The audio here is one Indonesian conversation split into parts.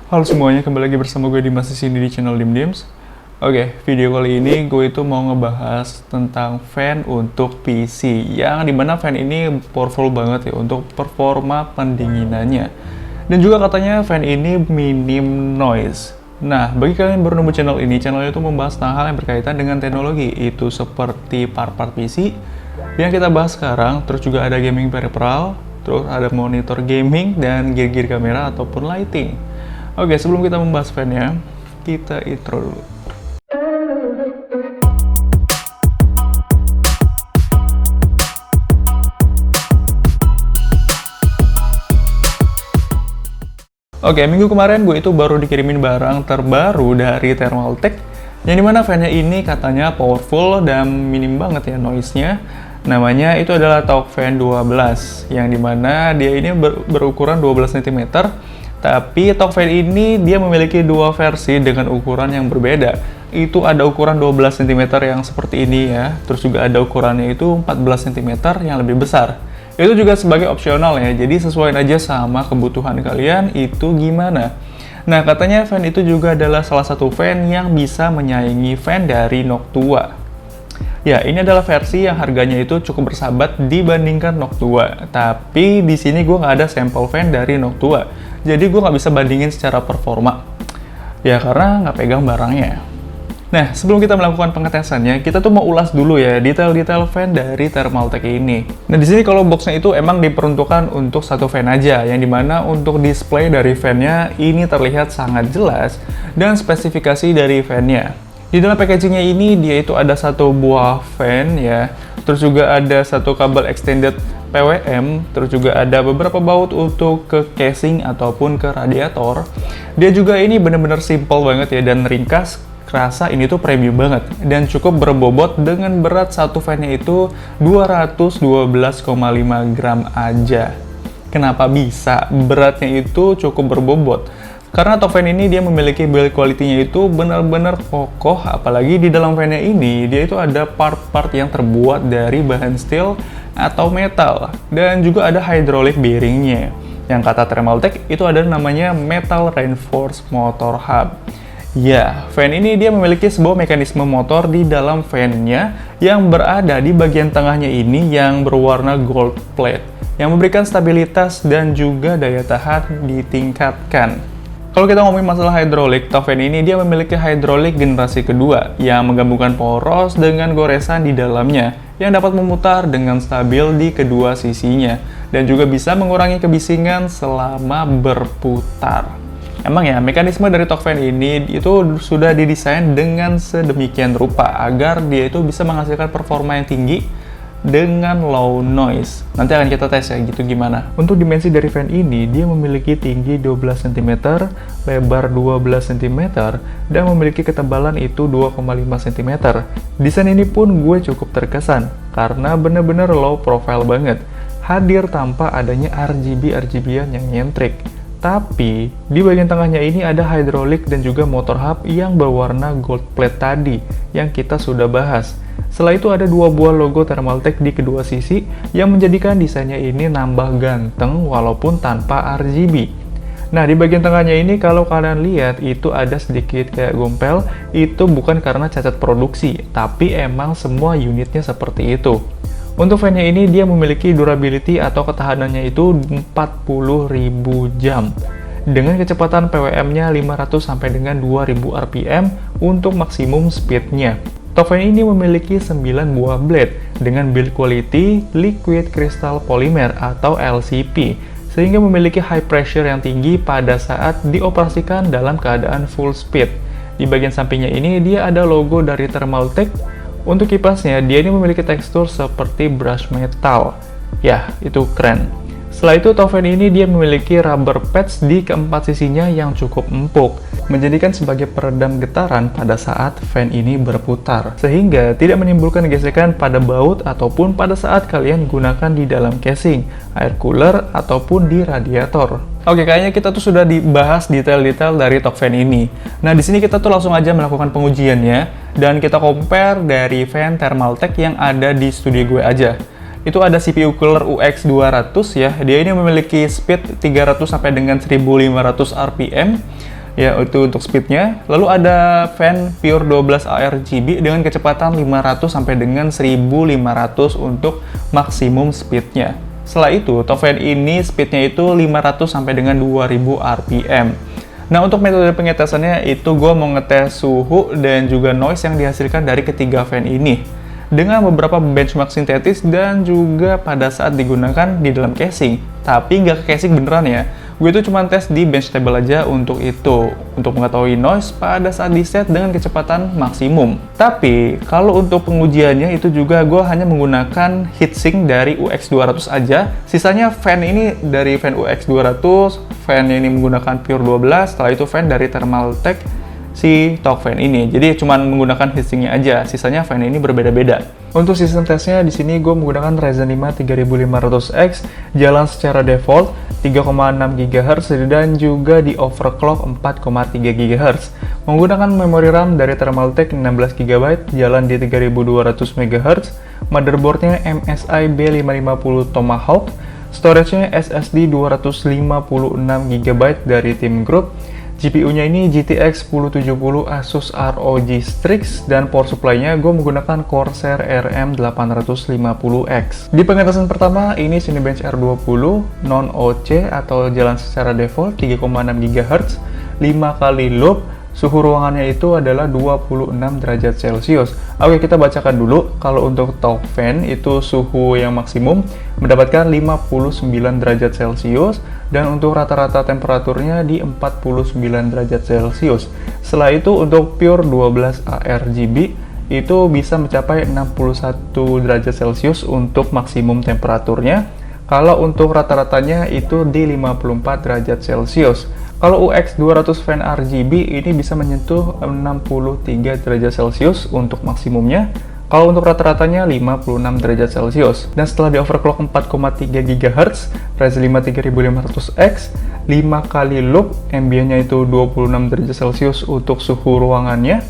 Halo semuanya, kembali lagi bersama gue Dimas di sini di channel Dimdims. Oke, video kali ini gue itu mau ngebahas tentang fan untuk PC, yang dimana fan ini powerful banget ya untuk performa pendinginannya. Dan juga katanya fan ini minim noise. Nah, bagi kalian yang baru nemu channel ini itu membahas tentang hal yang berkaitan dengan teknologi, itu seperti part-part PC yang kita bahas sekarang, terus juga ada gaming peripheral, terus ada monitor gaming dan gear-gear kamera ataupun lighting. Oke, sebelum kita membahas fan-nya, kita intro dulu. Oke, minggu kemarin gue itu baru dikirimin barang terbaru dari Thermaltake, yang dimana fan-nya ini katanya powerful dan minim banget ya noise-nya. Namanya itu adalah Talkfan 12, yang dimana dia ini berukuran 12 cm. Tapi Talkfan ini dia memiliki dua versi dengan ukuran yang berbeda. Itu ada ukuran 12 cm yang seperti ini ya, terus juga ada ukurannya itu 14 cm yang lebih besar. Itu juga sebagai opsional ya, jadi sesuaiin aja sama kebutuhan kalian itu gimana. Nah, katanya fan itu juga adalah salah satu fan yang bisa menyaingi fan dari Noctua. Ya, ini adalah versi yang harganya itu cukup bersahabat dibandingkan Noctua. Tapi di sini gue nggak ada sampel fan dari Noctua, jadi gue nggak bisa bandingin secara performa. Ya, karena nggak pegang barangnya. Nah, sebelum kita melakukan pengetesannya, kita tuh mau ulas dulu ya detail-detail fan dari Thermaltake ini. Nah, di sini kalau boxnya itu emang diperuntukkan untuk satu fan aja, yang dimana untuk display dari fan-nya ini terlihat sangat jelas dan spesifikasi dari fan-nya. Di dalam packagingnya ini dia itu ada satu buah fan ya, terus juga ada satu kabel extended PWM, terus juga ada beberapa baut untuk ke casing ataupun ke radiator. Dia juga ini bener-bener simple banget ya dan ringkas, kerasa ini tuh premium banget dan cukup berbobot dengan berat satu fan-nya itu 212,5 gram aja. Kenapa bisa? Beratnya itu cukup berbobot. Karena top fan ini dia memiliki build quality-nya itu benar-benar kokoh, apalagi di dalam fan-nya ini dia itu ada part-part yang terbuat dari bahan steel atau metal dan juga ada hydraulic bearing-nya. Yang kata Thermaltake itu ada namanya Metal Reinforced Motor Hub. Ya, fan ini dia memiliki sebuah mekanisme motor di dalam fan-nya yang berada di bagian tengahnya ini yang berwarna gold plate yang memberikan stabilitas dan juga daya tahan ditingkatkan. Kalau kita ngomongin masalah hidrolik, top fan ini dia memiliki hidrolik generasi kedua yang menggabungkan poros dengan goresan di dalamnya yang dapat memutar dengan stabil di kedua sisinya dan juga bisa mengurangi kebisingan selama berputar. Emang ya, mekanisme dari top fan ini itu sudah didesain dengan sedemikian rupa agar dia itu bisa menghasilkan performa yang tinggi dengan low noise. Nanti akan kita tes ya gitu gimana. Untuk dimensi dari fan ini, dia memiliki tinggi 12 cm, lebar 12 cm, dan memiliki ketebalan itu 2,5 cm. Desain ini pun gue cukup terkesan, karena bener-bener low profile banget. Hadir tanpa adanya RGB-RGB-an yang nyentrik. Tapi, di bagian tengahnya ini ada hidrolik dan juga motor hub yang berwarna gold plate tadi, yang kita sudah bahas. Setelah itu ada dua buah logo Thermaltake di kedua sisi yang menjadikan desainnya ini nambah ganteng walaupun tanpa RGB. Nah, di bagian tengahnya ini kalau kalian lihat itu ada sedikit kayak gompel, itu bukan karena cacat produksi, tapi emang semua unitnya seperti itu. Untuk fan-nya ini dia memiliki durability atau ketahanannya itu 40.000 jam. Dengan kecepatan PWM-nya 500 sampai dengan 2000 RPM untuk maksimum speed-nya. Top fan ini memiliki 9 buah blade dengan build quality liquid crystal polymer atau LCP, sehingga memiliki high pressure yang tinggi pada saat dioperasikan dalam keadaan full speed. Di bagian sampingnya ini dia ada logo dari Thermaltake. Untuk kipasnya dia ini memiliki tekstur seperti brush metal. Ya, itu keren. Setelah itu, top fan ini dia memiliki rubber pads di keempat sisinya yang cukup empuk, menjadikan sebagai peredam getaran pada saat fan ini berputar, sehingga tidak menimbulkan gesekan pada baut ataupun pada saat kalian gunakan di dalam casing, air cooler, ataupun di radiator. Oke, kayaknya kita tuh sudah dibahas detail-detail dari top fan ini. Nah, di sini kita tuh langsung aja melakukan pengujiannya, dan kita compare dari fan Thermaltake yang ada di studio gue aja. Itu ada CPU Cooler UX 200 ya. Dia ini memiliki speed 300 sampai dengan 1500 RPM. Ya, itu untuk speednya. Lalu ada fan Pure 12 ARGB dengan kecepatan 500 sampai dengan 1500 untuk maksimum speednya. Setelah itu, top fan ini speednya itu 500 sampai dengan 2000 RPM. Nah, untuk metode pengetesannya itu gue mau ngetes suhu dan juga noise yang dihasilkan dari ketiga fan ini dengan beberapa benchmark sintetis dan juga pada saat digunakan di dalam casing. Tapi nggak ke casing beneran ya. Gue itu cuma tes di bench table aja untuk itu, untuk mengetahui noise pada saat di set dengan kecepatan maksimum. Tapi, kalau untuk pengujiannya itu juga gue hanya menggunakan heatsink dari UX200 aja. Sisanya fan ini dari fan UX200, fan ini menggunakan Pure 12, setelah itu fan dari Thermaltake si Talk Fan ini. Jadi cuma menggunakan heatsinknya aja, sisanya fan ini berbeda-beda. Untuk sistem tesnya di sini gue menggunakan Ryzen 5 3500X, jalan secara default 3,6 GHz dan juga di overclock 4,3 GHz. Menggunakan memori RAM dari Thermaltake 16 GB, jalan di 3200 MHz, motherboardnya MSI B550 Tomahawk, storage-nya SSD 256 GB dari Team Group. GPU-nya ini GTX 1070 Asus ROG Strix dan power supply-nya gue menggunakan Corsair RM850X. Di pengetesan pertama ini Cinebench R20 non-OC atau jalan secara default 3,6 GHz, 5 kali loop. Suhu ruangannya itu adalah 26 derajat Celcius. Oke, kita bacakan dulu. Kalau untuk top fan itu suhu yang maksimum mendapatkan 59 derajat Celcius dan untuk rata-rata temperaturnya di 49 derajat Celcius. Setelah itu untuk Pure 12 ARGB itu bisa mencapai 61 derajat Celcius untuk maksimum temperaturnya. Kalau untuk rata-ratanya itu di 54 derajat Celcius. Kalau UX200 fan RGB ini bisa menyentuh 63 derajat Celcius untuk maksimumnya. Kalau untuk rata-ratanya 56 derajat Celcius. Dan setelah di overclock 4,3 GHz, Ryzen 5 3500X, 5 kali loop, ambientnya itu 26 derajat Celcius untuk suhu ruangannya.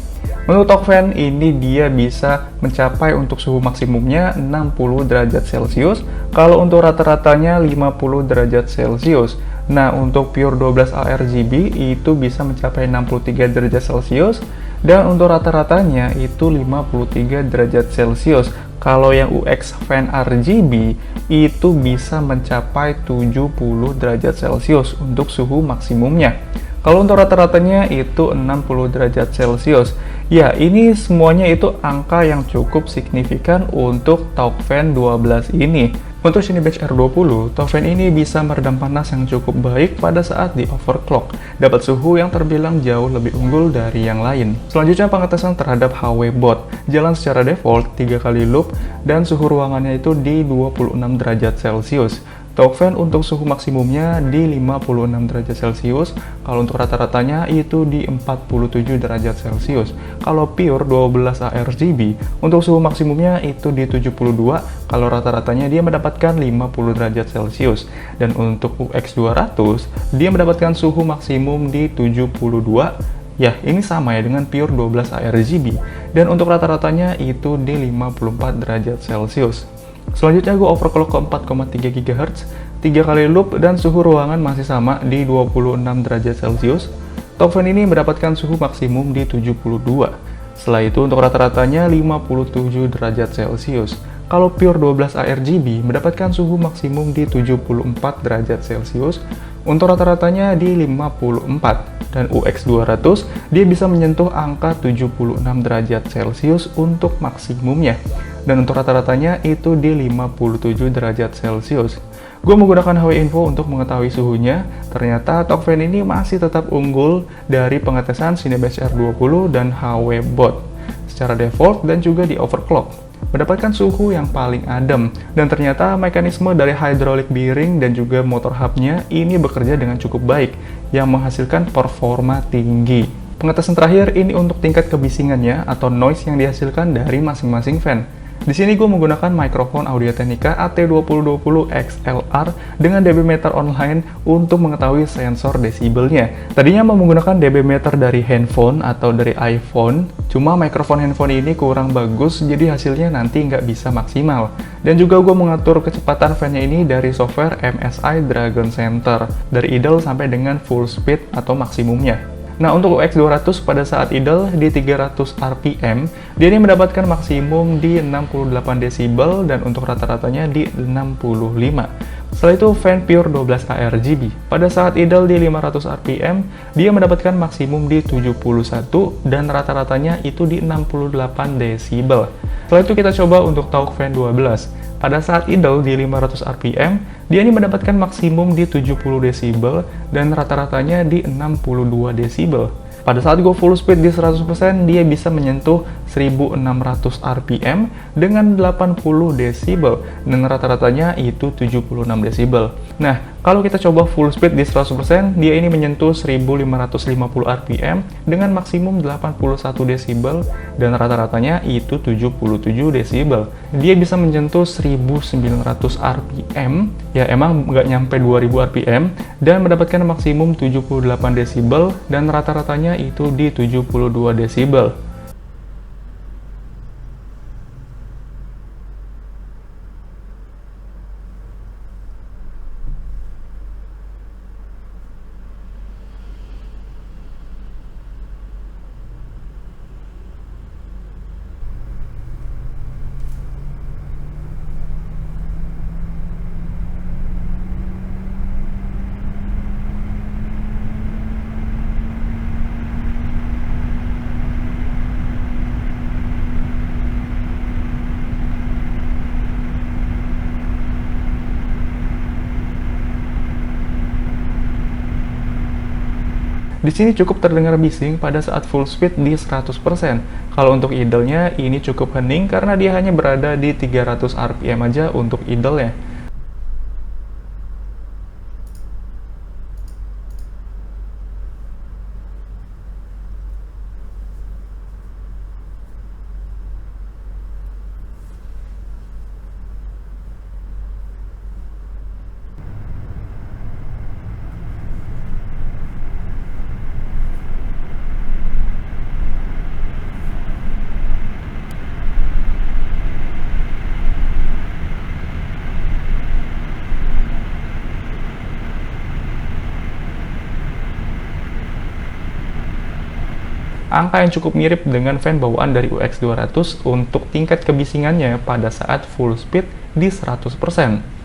Untuk Talk Fan ini dia bisa mencapai untuk suhu maksimumnya 60 derajat Celcius, kalau untuk rata-ratanya 50 derajat Celcius. Nah, untuk Pure 12 ARGB itu bisa mencapai 63 derajat Celcius, dan untuk rata-ratanya itu 53 derajat Celcius. Kalau yang UX Fan RGB itu bisa mencapai 70 derajat Celcius untuk suhu maksimumnya. Kalau untuk rata-ratanya itu 60 derajat Celcius. Ya, ini semuanya itu angka yang cukup signifikan untuk Talk Fan 12 ini. Untuk Cinebench R20, Talk Fan ini bisa meredam panas yang cukup baik pada saat di overclock. Dapat suhu yang terbilang jauh lebih unggul dari yang lain. Selanjutnya pengetesan terhadap HW-Bot. Jalan secara default 3 kali loop dan suhu ruangannya itu di 26 derajat Celcius. Talk Fan untuk suhu maksimumnya di 56 derajat Celcius, kalau untuk rata-ratanya itu di 47 derajat Celcius. Kalau Pure 12 ARGB, untuk suhu maksimumnya itu di 72, kalau rata-ratanya dia mendapatkan 50 derajat Celcius. Dan untuk UX200, dia mendapatkan suhu maksimum di 72. Ya, ini sama ya dengan Pure 12 ARGB. Dan untuk rata-ratanya itu di 54 derajat Celcius. Selanjutnya gue overclock ke 4,3 GHz, 3 kali loop dan suhu ruangan masih sama di 26 derajat Celcius. Talk Fan ini mendapatkan suhu maksimum di 72. Setelah itu untuk rata-ratanya 57 derajat Celcius. Kalau Pure 12 ARGB mendapatkan suhu maksimum di 74 derajat Celcius. Untuk rata-ratanya di 54. Dan UX200 dia bisa menyentuh angka 76 derajat Celcius untuk maksimumnya. Dan untuk rata-ratanya itu di 57 derajat Celcius. Gue menggunakan HW Info untuk mengetahui suhunya. Ternyata Talk Fan ini masih tetap unggul dari pengetesan Cinebench R20 dan HW-Bot secara default dan juga di overclock, mendapatkan suhu yang paling adem. Dan ternyata mekanisme dari hydraulic bearing dan juga motor hubnya ini bekerja dengan cukup baik, yang menghasilkan performa tinggi. Pengetesan terakhir ini untuk tingkat kebisingannya atau noise yang dihasilkan dari masing-masing fan. Di sini gue menggunakan mikrofon Audio-Technica AT2020 XLR dengan dB meter online untuk mengetahui sensor desibelnya. Tadinya mau menggunakan dB meter dari handphone atau dari iPhone, cuma mikrofon handphone ini kurang bagus, jadi hasilnya nanti nggak bisa maksimal. Dan juga gue mengatur kecepatan fan-nya ini dari software MSI Dragon Center, dari idle sampai dengan full speed atau maksimumnya. Nah, untuk UX 200 pada saat idle di 300 RPM, dia ini mendapatkan maksimum di 68 desibel dan untuk rata-ratanya di 65. Setelah itu fan pure 12 ARGB. Pada saat idle di 500 RPM, dia mendapatkan maksimum di 71 dan rata-ratanya itu di 68 desibel. Setelah itu kita coba untuk Talk Fan 12. Pada saat idle di 500 RPM, dia ini mendapatkan maksimum di 70 desibel dan rata-ratanya di 62 desibel. Pada saat gue full speed di 100%, dia bisa menyentuh 1600 RPM dengan 80 desibel dan rata-ratanya itu 76 desibel. Nah, kalau kita coba full speed di 100%, dia ini menyentuh 1550 RPM dengan maksimum 81 desibel dan rata-ratanya itu 77 desibel. Dia bisa menyentuh 1900 RPM, ya emang nggak nyampe 2000 RPM, dan mendapatkan maksimum 78 desibel dan rata-ratanya itu di 72 desibel. Di sini cukup terdengar bising pada saat full speed di 100%. Kalau untuk idle-nya, ini cukup hening karena dia hanya berada di 300 RPM aja untuk idle-nya. Angka yang cukup mirip dengan fan bawaan dari UX 200 untuk tingkat kebisingannya pada saat full speed di 100%.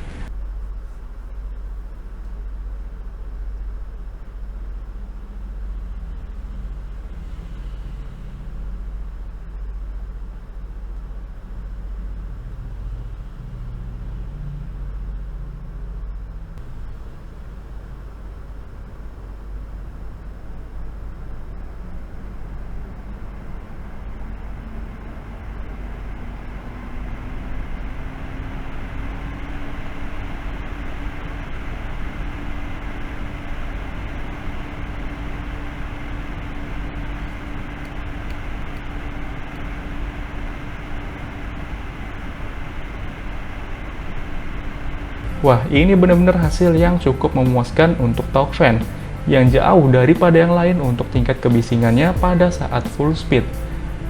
Wah, ini benar-benar hasil yang cukup memuaskan untuk Talk Fan, yang jauh daripada yang lain untuk tingkat kebisingannya pada saat full speed.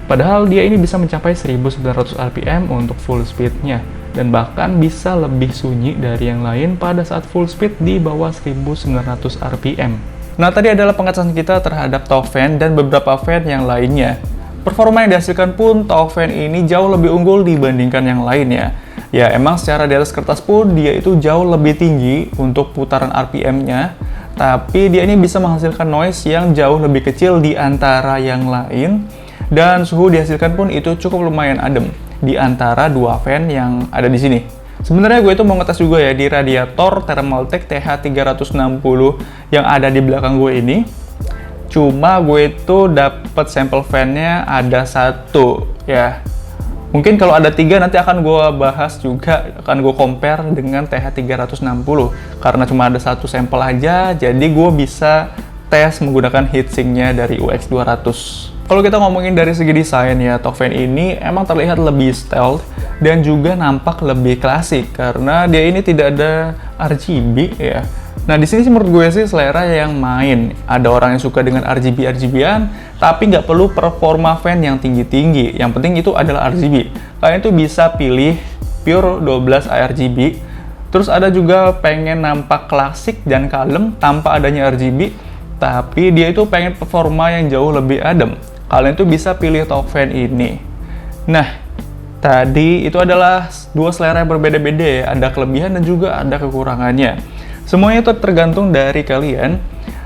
Padahal dia ini bisa mencapai 1900 RPM untuk full speednya, dan bahkan bisa lebih sunyi dari yang lain pada saat full speed di bawah 1900 RPM. Nah, tadi adalah pengetesan kita terhadap Talk Fan dan beberapa fan yang lainnya. Performa yang dihasilkan pun Talk Fan ini jauh lebih unggul dibandingkan yang lainnya. Ya, emang secara di atas kertas pun dia itu jauh lebih tinggi untuk putaran RPM-nya, tapi dia ini bisa menghasilkan noise yang jauh lebih kecil di antara yang lain, dan suhu dihasilkan pun itu cukup lumayan adem di antara dua fan yang ada di sini. Sebenarnya gue itu mau ngetes juga ya di radiator Thermaltake TH360 yang ada di belakang gue ini. Cuma gue itu dapet sampel fan-nya ada satu ya. Mungkin kalau ada 3 nanti akan gue bahas juga, akan gue compare dengan TH360 karena cuma ada satu sampel aja, jadi gue bisa tes menggunakan heatsinknya dari UX 200. Kalau kita ngomongin dari segi desain ya, Talk Fan ini emang terlihat lebih stealth dan juga nampak lebih klasik karena dia ini tidak ada RGB ya. Nah, di sini sih menurut gue sih selera yang main. Ada orang yang suka dengan RGB-RGB-an, tapi nggak perlu performa fan yang tinggi-tinggi. Yang penting itu adalah RGB. Kalian tuh bisa pilih pure 12 RGB. Terus ada juga pengen nampak klasik dan kalem tanpa adanya RGB, tapi dia itu pengen performa yang jauh lebih adem. Kalian tuh bisa pilih top fan ini. Nah, tadi itu adalah dua selera yang berbeda-beda ya, ada kelebihan dan juga ada kekurangannya. Semuanya itu tergantung dari kalian.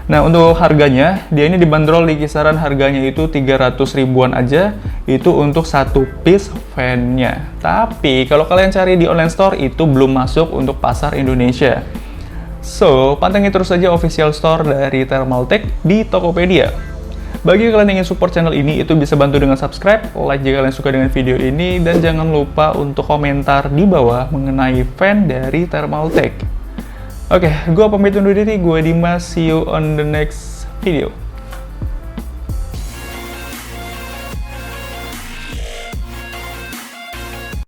Nah, untuk harganya, dia ini dibanderol di kisaran harganya itu 300 ribuan aja, itu untuk satu piece fan-nya. Tapi, kalau kalian cari di online store, itu belum masuk untuk pasar Indonesia. So, pantengin terus saja official store dari Thermaltake di Tokopedia. Bagi kalian yang ingin support channel ini, itu bisa bantu dengan subscribe, like jika kalian suka dengan video ini, dan jangan lupa untuk komentar di bawah mengenai fan dari Thermaltake. Oke, gue pamit undur diri, gue Dimas, see you on the next video.